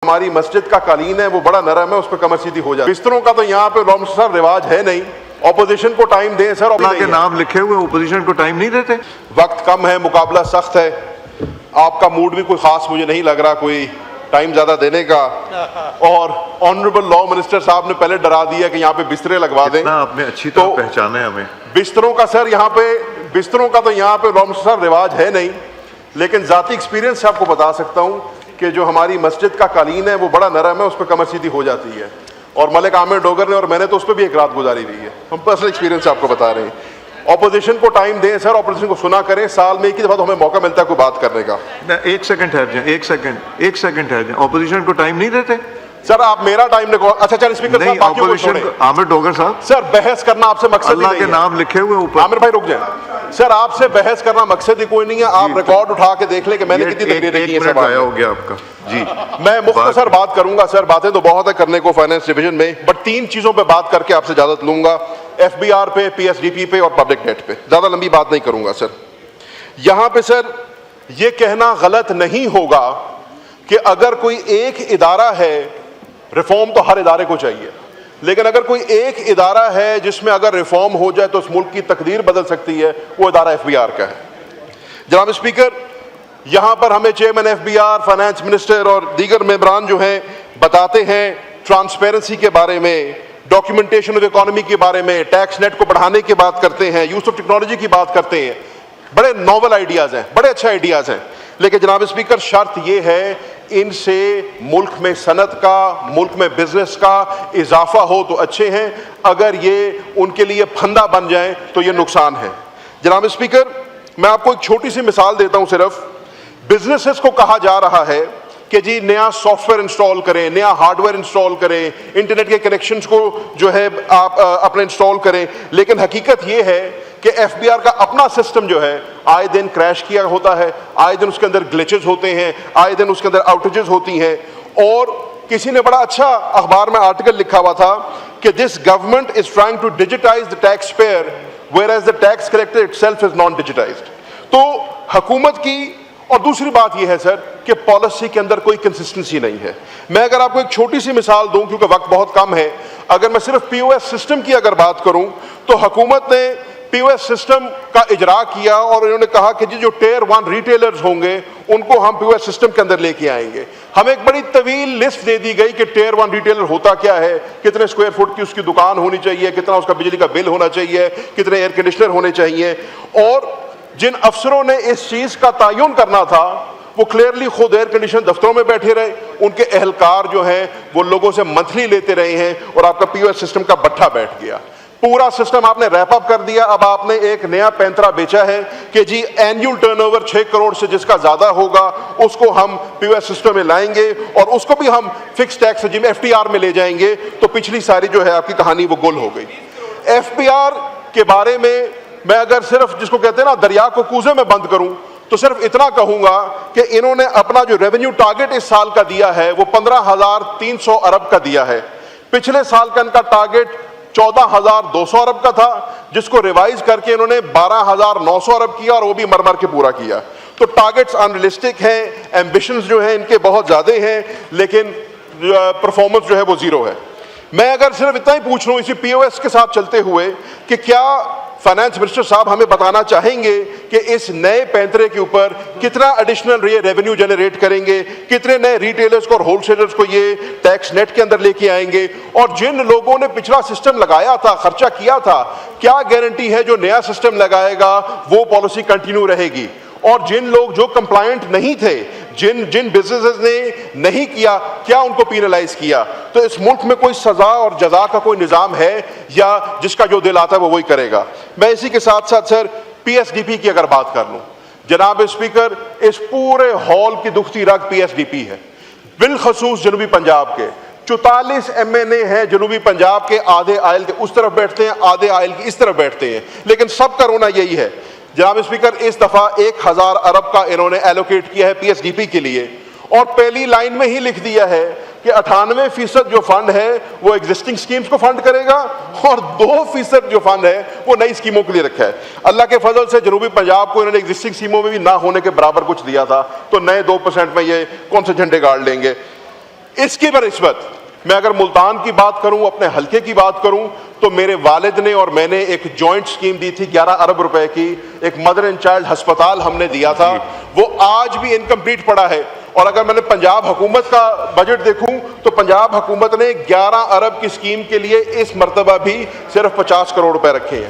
हमारी मस्जिद का कालीन है वो बड़ा नरम है, उस पर कमर सीधी हो जाए। बिस्तरों का तो यहाँ पे रॉम साहब रिवाज है नहीं। ऑपोजिशन को टाइम दें सर। अल्लाह के नाम लिखे हुए ऑपोजिशन को टाइम नहीं देते। वक्त कम है, मुकाबला सख्त है, आपका मूड भी कोई खास मुझे नहीं लग रहा कोई टाइम ज्यादा देने का। और ऑनरेबल लॉ मिनिस्टर साहब ने पहले डरा दिया कि यहाँ पे बिस्तरे लगवा दें। आपने अच्छी तरह पहचाना है हमें। बिस्तरों का सर यहाँ पे, बिस्तरों का तो यहाँ पे रॉम साहब रिवाज है नहीं, लेकिन जाती एक्सपीरियंस से आपको बता सकता हूँ कि जो हमारी मस्जिद का कालीन है वो बड़ा नरम है, उस पर कमर सीधी हो जाती है। और मलिक आमिर डोगर ने और मैंने तो उस पर भी एक रात गुजारी हुई है। हम पर्सनल एक्सपीरियंस से आपको बता रहे हैं। ऑपोजिशन को टाइम दें सर, ऑपोजिशन को सुना करें। साल में एक ही दफा तो हमें मौका मिलता है कोई बात करने का। एक सेकंड ठहर जाए, एक सेकंड ठहर जाए। ऑपोजिशन को टाइम नहीं देते सर। आप मेरा टाइम देखो। अच्छा चल स्पीकर साहब, ऑपोजिशन आमिर डोगर साहब। सर बहस करना आपसे मकसद अल्लाह के नाम लिखे हुए ऊपर। आमिर भाई रुक जाए सर, आपसे बहस करना मकसद ही कोई नहीं है। आप रिकॉर्ड उठा के देख ले कि मैंने कितनी तकरीरें की हैं। आया हो गया आपका जी। मैं मुख्तसर बात करूंगा सर, बातें तो बहुत है करने को फाइनेंस डिवीजन में, बट 3 चीजों पे बात करके आपसे इजाजत लूंगा। FBR पे, PSDP पे और पब्लिक डेट पे। ज्यादा लंबी बात नहीं करूंगा सर। यहां पे सर ये कहना गलत नहीं होगा कि अगर कोई एक इदारा है, रिफॉर्म तो हर इदारे को चाहिए, लेकिन अगर कोई एक इदारा है जिसमें अगर रिफॉर्म हो जाए तो उस मुल्क की तकदीर बदल सकती है, वो इदारा FBR का है। जनाब स्पीकर, यहां पर हमें चेयरमैन FBR, फाइनेंस मिनिस्टर और दीगर मेंबरान जो हैं बताते हैं ट्रांसपेरेंसी के बारे में, डॉक्यूमेंटेशन ऑफ इकोनॉमी के बारे में, टैक्स नेट को बढ़ाने की बात करते हैं, यूज ऑफ टेक्नोलॉजी की बात करते हैं। बड़े नॉवल आइडियाज हैं, बड़े अच्छे आइडियाज हैं, लेकिन जनाब स्पीकर शर्त यह है इनसे मुल्क में सनत का, मुल्क में बिजनेस का इजाफा हो तो अच्छे हैं, अगर ये उनके लिए फंदा बन जाए तो ये नुकसान है। जनाब स्पीकर, मैं आपको एक छोटी सी मिसाल देता हूं सिर्फ। बिजनेसेस को कहा जा रहा है कि जी नया सॉफ्टवेयर इंस्टॉल करें, नया हार्डवेयर इंस्टॉल करें, इंटरनेट के कनेक्शंस को जो है आप अपने इंस्टॉल करें, लेकिन हकीकत ये है कि FBR का अपना सिस्टम जो है आए दिन क्रैश किया होता है, आए दिन उसके अंदर ग्लिचेस होते हैं, आए दिन उसके अंदर आउटेजेस होती हैं। और किसी ने बड़ा अच्छा अखबार में आर्टिकल लिखा हुआ था कि this government is trying to digitize the tax payer whereas the tax collector itself is non digitized. तो हुकूमत की, और दूसरी बात यह है सर कि पॉलिसी के अंदर कोई कंसिस्टेंसी नहीं है। मैं अगर आपको एक छोटी सी मिसाल दूं, क्योंकि वक्त बहुत कम है, अगर मैं सिर्फ POS सिस्टम की अगर बात करूं तो हुकूमत ने POS सिस्टम का इजरा किया और इन्होंने कहा कि जी जो Tier 1 रिटेलर्स होंगे उनको हम POS सिस्टम के अंदर लेके आएंगे। हमें एक बड़ी तवील लिस्ट दे दी गई कि Tier 1 रिटेलर होता क्या है, कितने स्क्वायर फुट की उसकी दुकान होनी चाहिए, कितना उसका बिजली का बिल होना चाहिए, कितने एयर कंडीशनर होने चाहिए। और जिन अफसरों ने इस चीज का तयन करना था वो क्लियरली खुद एयर कंडीशन दफ्तरों में बैठे रहे, उनके एहलकार जो हैं वो लोगों से मंथली लेते रहे हैं और आपका POS सिस्टम का बट्ठा बैठ गया। पूरा सिस्टम आपने रैप अप कर दिया। अब आपने एक नया पैंतरा बेचा है कि जी एनुअल टर्नओवर 6 करोड़ से जिसका ज्यादा होगा उसको हम POS सिस्टम में लाएंगे और उसको भी हम फिक्स टैक्स रेजिम FTR में ले जाएंगे। तो पिछली सारी जो है आपकी कहानी वो गुल हो गई। FBR के बारे में मैं अगर सिर्फ जिसको कहते हैं ना दरिया को कूजे में बंद करूं तो सिर्फ इतना कहूंगा कि इन्होंने अपना जो रेवेन्यू टारगेट इस साल का दिया है वो 15,300 अरब का दिया है। पिछले साल का इनका टारगेट 14,200 अरब का था, जिसको रिवाइज करके इन्होंने 12,900 अरब किया और वो भी मर के पूरा किया। तो टारगेट्स अनरियलिस्टिक हैं, एम्बिशंस जो हैं इनके बहुत ज्यादा हैं, लेकिन परफॉर्मेंस जो है वो जीरो है। मैं अगर सिर्फ इतना ही पूछ लूं इसी POS के साथ चलते हुए कि क्या फाइनेंस मिनिस्टर साहब हमें बताना चाहेंगे कि इस नए पैंतरे के ऊपर कितना एडिशनल रेवेन्यू जनरेट करेंगे, कितने नए रिटेलर्स को और होलसेलर्स को ये टैक्स नेट के अंदर लेके आएंगे, और जिन लोगों ने पिछला सिस्टम लगाया था, खर्चा किया था, क्या गारंटी है जो नया सिस्टम लगाएगा वो पॉलिसी कंटिन्यू रहेगी। और जिन लोग जो कंप्लायंट नहीं थे, जिन बिजनेसेस ने नहीं किया, क्या उनको पीनलाइज किया। तो इस मुल्क में कोई सजा और जजा का कोई निजाम है या जिसका जो दिल आता है वो वही करेगा। मैं इसी के साथ साथ सर PSDP की अगर बात कर लूं, जनाब स्पीकर, इस पूरे हॉल की दुखती रग PSDP है, बिलखसूस जनूबी पंजाब के 44 MNA हैं जनूबी पंजाब के, आधे आयल के उस तरफ बैठते हैं, आधे आयल के इस तरफ बैठते हैं, लेकिन सबका रोना यही है। जनाब स्पीकर, इस दफा 1000 अरब का इन्होंने एलोकेट किया है PSDP के लिए, और पहली लाइन में ही लिख दिया है कि 98% जो फंड है वो एग्जिस्टिंग स्कीम्स को फंड करेगा और 2% जो फंड है वो नई स्कीमों के लिए रखा है। अल्लाह के फजल से जनूबी पंजाब को इन्होंने एग्जिस्टिंग स्कीमों में भी ना होने के बराबर कुछ दिया था, तो नए 2% में ये कौन से झंडे गाड़ लेंगे। इसकी बनिस्बत मैं अगर मुल्तान की बात करूं, अपने हलके की बात करूं, तो मेरे वालिद ने और मैंने एक जॉइंट स्कीम दी थी 11 अरब रुपए की, एक मदर एंड चाइल्ड अस्पताल हमने दिया था, वो आज भी इनकम्प्लीट पड़ा है। और अगर मैंने पंजाब हुकूमत का बजट देखूं तो पंजाब हुकूमत ने 11 अरब की स्कीम के लिए इस मर्तबा भी सिर्फ 50 करोड़ रुपए रखे हैं।